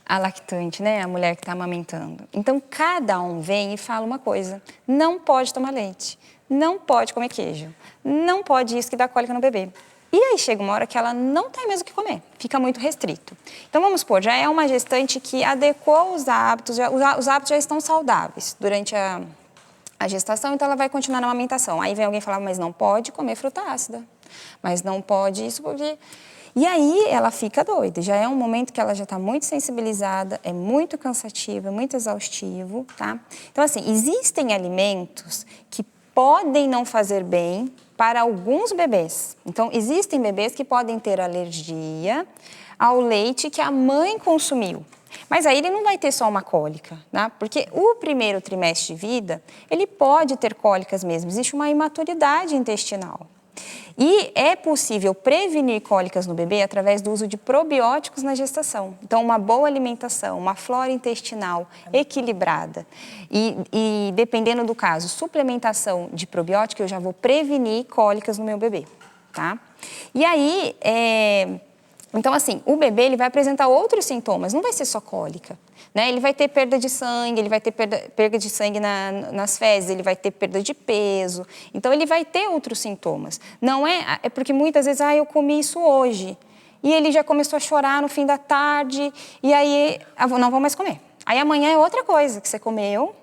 a lactante, né? A mulher que está amamentando. Então, cada um vem e fala uma coisa. Não pode tomar leite, não pode comer queijo, não pode isso que dá cólica no bebê. E aí chega uma hora que ela não tem mesmo o que comer, fica muito restrito. Então, vamos supor, já é uma gestante que adequou os hábitos, os hábitos já estão saudáveis durante a gestação, então ela vai continuar na amamentação. Aí vem alguém falar, mas não pode comer fruta ácida, mas não pode isso porque... E aí ela fica doida, já é um momento que ela já está muito sensibilizada, é muito cansativo, é muito exaustivo, tá? Então, assim, existem alimentos que podem não fazer bem para alguns bebês. Então, existem bebês que podem ter alergia ao leite que a mãe consumiu. Mas aí ele não vai ter só uma cólica, tá? Porque o primeiro trimestre de vida, ele pode ter cólicas mesmo. Existe uma imaturidade intestinal. E é possível prevenir cólicas no bebê através do uso de probióticos na gestação. Então, uma boa alimentação, uma flora intestinal equilibrada e dependendo do caso, suplementação de probiótico, eu já vou prevenir cólicas no meu bebê. tá? E aí, então assim, o bebê ele vai apresentar outros sintomas, não vai ser só cólica. Né? Ele vai ter perda de sangue, ele vai ter perda de sangue nas fezes, ele vai ter perda de peso. Então, ele vai ter outros sintomas. Não é porque muitas vezes, eu comi isso hoje. E ele já começou a chorar no fim da tarde, e aí, não vou mais comer. Aí, amanhã é outra coisa que você comeu.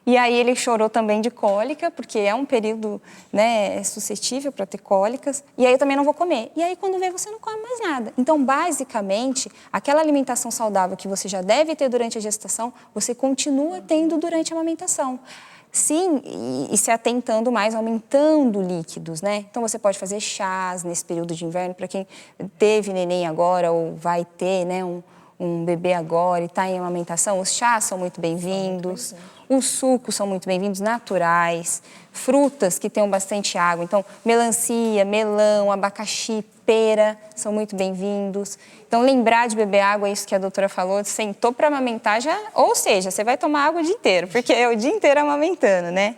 E aí ele chorou também de cólica, porque é um período, né, suscetível para ter cólicas. E aí eu também não vou comer. E aí quando vê, você não come mais nada. Então, basicamente, aquela alimentação saudável que você já deve ter durante a gestação, você continua tendo durante a amamentação. Sim, e se atentando mais, aumentando líquidos, né? Então, você pode fazer chás nesse período de inverno, para quem teve neném agora ou vai ter, né, um bebê agora e está em amamentação, os chás são muito bem-vindos. Os sucos são muito bem-vindos, naturais, frutas que tenham bastante água. Então, melancia, melão, abacaxi, pera são muito bem-vindos. Então, lembrar de beber água, é isso que a doutora falou, sentou para amamentar, ou seja, você vai tomar água o dia inteiro, porque é o dia inteiro amamentando, né?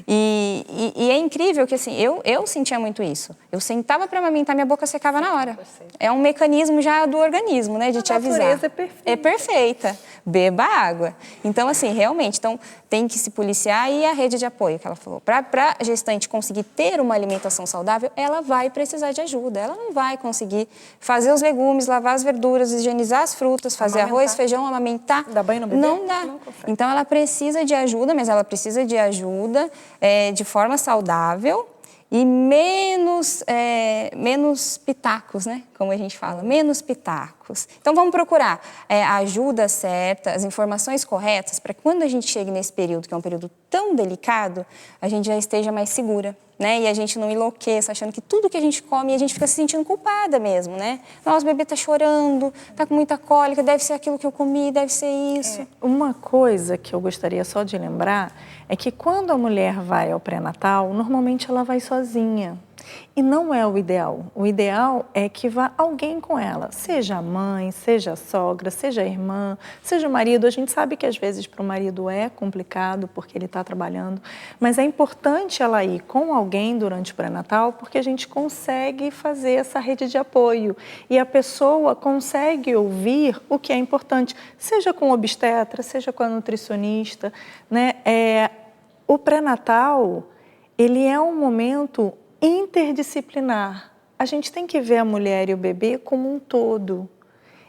E é incrível que, assim, eu sentia muito isso. Eu sentava para amamentar, minha boca secava na hora. É um mecanismo já do organismo, né, de te avisar. A natureza é perfeita. É perfeita. Beba água. Então, assim, realmente, tem que se policiar e a rede de apoio, que ela falou. Para a gestante conseguir ter uma alimentação saudável, ela vai precisar de ajuda. Ela não vai conseguir fazer os legumes, lavar as verduras, higienizar as frutas, fazer arroz, feijão, amamentar. Dá banho no bebê? Não dá. Então, ela precisa de ajuda, mas ela precisa de ajuda de forma saudável e menos pitacos, né? Como a gente fala, menos pitacos. Então, vamos procurar a ajuda certa, as informações corretas, para que quando a gente chegue nesse período, que é um período tão delicado, a gente já esteja mais segura, né? E a gente não enlouqueça, achando que tudo que a gente come, a gente fica se sentindo culpada mesmo, né? Nossa, o bebê tá chorando, tá com muita cólica, deve ser aquilo que eu comi, deve ser isso. Uma coisa que eu gostaria só de lembrar é que quando a mulher vai ao pré-natal, normalmente ela vai sozinha. E não é o ideal. O ideal é que vá alguém com ela, seja a mãe, seja a sogra, seja a irmã, seja o marido. A gente sabe que às vezes para o marido é complicado porque ele está trabalhando, mas é importante ela ir com alguém durante o pré-natal porque a gente consegue fazer essa rede de apoio e a pessoa consegue ouvir o que é importante, seja com o obstetra, seja com a nutricionista, né? O pré-natal, ele é um momento interdisciplinar. A gente tem que ver a mulher e o bebê como um todo.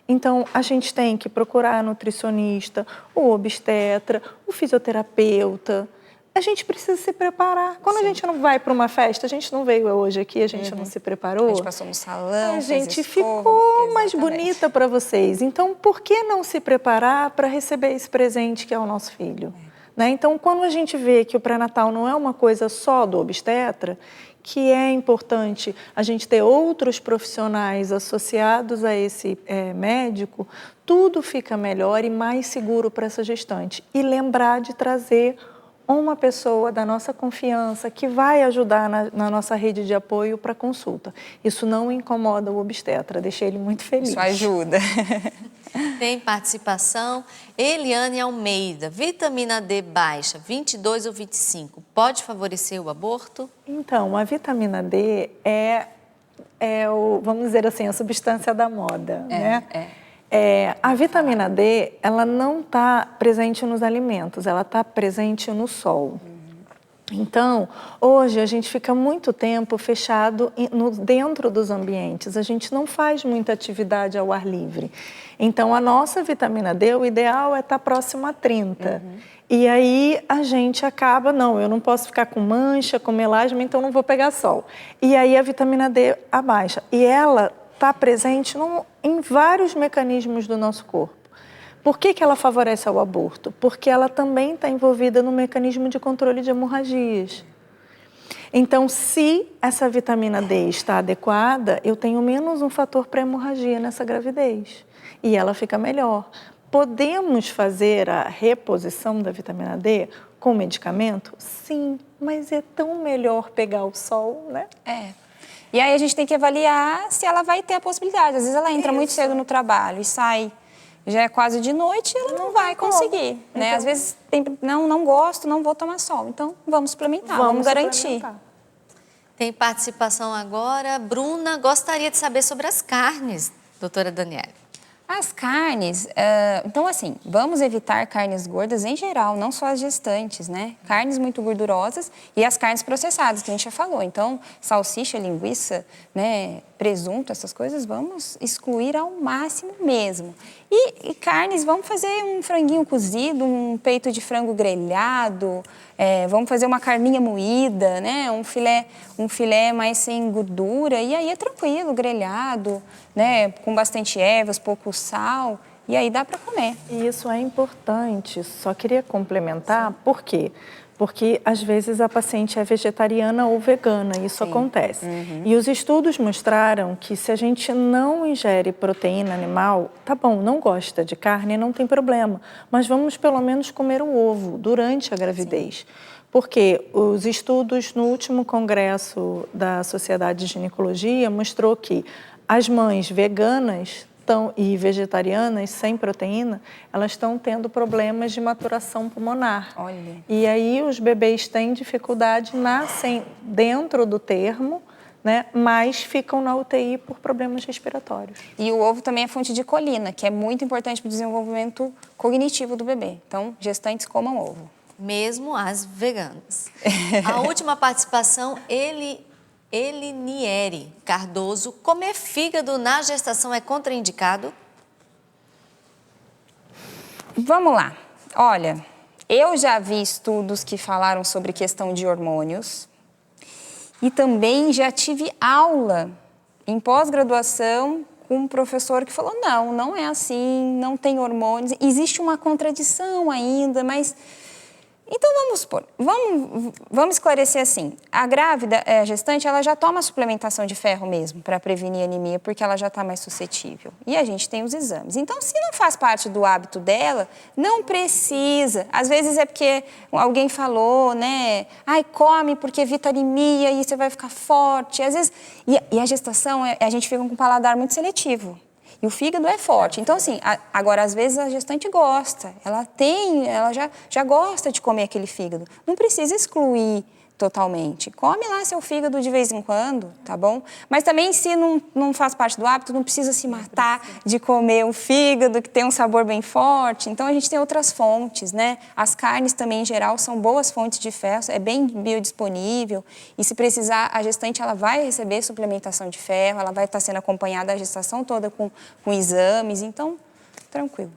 Então, a gente tem que procurar a nutricionista, o obstetra, o fisioterapeuta. A gente precisa se preparar. Quando a gente não vai para uma festa, a gente não veio hoje aqui, a gente não se preparou. A gente passou no salão, a gente ficou mais bonita para vocês. Então, por que não se preparar para receber esse presente que é o nosso filho? Né? Então, quando a gente vê que o pré-natal não é uma coisa só do obstetra, que é importante a gente ter outros profissionais associados a esse médico, tudo fica melhor e mais seguro para essa gestante. E lembrar de trazer uma pessoa da nossa confiança que vai ajudar na nossa rede de apoio para consulta. Isso não incomoda o obstetra, deixa ele muito feliz. Isso ajuda. Tem participação. Eliane Almeida, vitamina D baixa, 22 ou 25, pode favorecer o aborto? Então, a vitamina D vamos dizer assim, a substância da moda, né? A vitamina D, ela não está presente nos alimentos, ela está presente no sol. Então, hoje a gente fica muito tempo fechado dentro dos ambientes, a gente não faz muita atividade ao ar livre. Então, a nossa vitamina D, o ideal é estar próximo a 30. E aí a gente acaba, eu não posso ficar com mancha, com melasma, então não vou pegar sol. E aí a vitamina D abaixa. E ela está presente em vários mecanismos do nosso corpo. Por que ela favorece ao aborto? Porque ela também está envolvida no mecanismo de controle de hemorragias. Então, se essa vitamina D está adequada, eu tenho menos um fator para hemorragia nessa gravidez. E ela fica melhor. Podemos fazer a reposição da vitamina D com medicamento? Sim, mas é tão melhor pegar o sol, né? E aí a gente tem que avaliar se ela vai ter a possibilidade. Às vezes ela entra muito cedo no trabalho e sai, já é quase de noite, ela não vai conseguir, né? Então, às vezes não gosto, não vou tomar sol. Então vamos suplementar, vamos garantir. Tem participação agora. Bruna gostaria de saber sobre as carnes, doutora Daniele. As carnes, então assim, vamos evitar carnes gordas em geral, não só as gestantes, né? Carnes muito gordurosas e as carnes processadas, que a gente já falou. Então, salsicha, linguiça, né, presunto, essas coisas, vamos excluir ao máximo mesmo. E carnes, vamos fazer um franguinho cozido, um peito de frango grelhado, vamos fazer uma carninha moída, né? Um filé mais sem gordura, e aí é tranquilo, grelhado, né? Com bastante ervas, pouco sal, e aí dá para comer. E isso é importante, só queria complementar, por quê? Porque às vezes a paciente é vegetariana ou vegana, isso acontece. E os estudos mostraram que se a gente não ingere proteína animal, tá bom, não gosta de carne, não tem problema, mas vamos pelo menos comer o ovo durante a gravidez. Porque os estudos no último congresso da Sociedade de Ginecologia mostrou que as mães veganas e vegetarianas sem proteína, elas estão tendo problemas de maturação pulmonar. Olha. E aí os bebês têm dificuldade, nascem dentro do termo, né, mas ficam na UTI por problemas respiratórios. E o ovo também é fonte de colina, que é muito importante para o desenvolvimento cognitivo do bebê. Então, gestantes comam ovo. Mesmo as veganas. A última participação, Elinieri Cardoso. Comer fígado na gestação é contraindicado? Vamos lá. Olha, eu já vi estudos que falaram sobre questão de hormônios e também já tive aula em pós-graduação com um professor que falou, não é assim, não tem hormônios, existe uma contradição ainda, mas... Então, vamos supor, vamos esclarecer assim, a grávida, a gestante, ela já toma suplementação de ferro mesmo para prevenir anemia, porque ela já está mais suscetível. E a gente tem os exames. Então, se não faz parte do hábito dela, não precisa. Às vezes é porque alguém falou, né? Ai, come porque evita anemia e você vai ficar forte. Às vezes, e a gestação, a gente fica com um paladar muito seletivo. E o fígado é forte. Então, assim, agora, às vezes, a gestante gosta. Ela já gosta de comer aquele fígado. Não precisa excluir totalmente. Come lá seu fígado de vez em quando, tá bom? Mas também, se não faz parte do hábito, não precisa se matar de comer o fígado, que tem um sabor bem forte. Então, a gente tem outras fontes, né? As carnes também, em geral, são boas fontes de ferro, é bem biodisponível. E se precisar, a gestante ela vai receber suplementação de ferro, ela vai estar sendo acompanhada a gestação toda com exames. Então, tranquilo.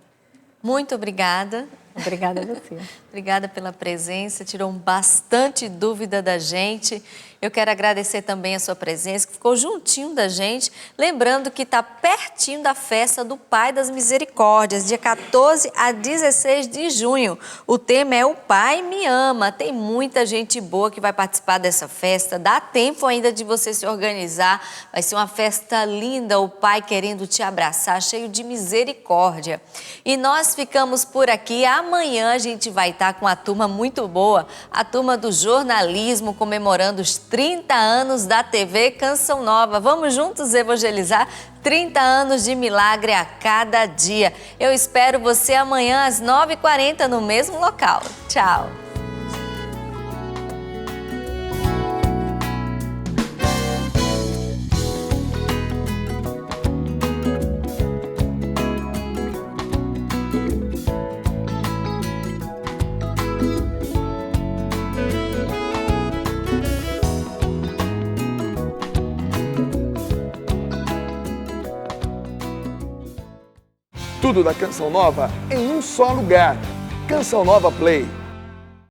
Muito obrigada. Obrigada a você. Obrigada pela presença, tirou bastante dúvida da gente. Eu quero agradecer também a sua presença, que ficou juntinho da gente. Lembrando que está pertinho da festa do Pai das Misericórdias, dia 14 a 16 de junho. O tema é O Pai Me Ama. Tem muita gente boa que vai participar dessa festa. Dá tempo ainda de você se organizar. Vai ser uma festa linda, o Pai querendo te abraçar, cheio de misericórdia. E nós ficamos por aqui. Amanhã a gente vai estar com a turma muito boa, a turma do jornalismo, comemorando os 30 anos da TV Canção Nova. Vamos juntos evangelizar 30 anos de milagre a cada dia. Eu espero você amanhã às 9h40 no mesmo local. Tchau! Tudo da Canção Nova em um só lugar. Canção Nova Play.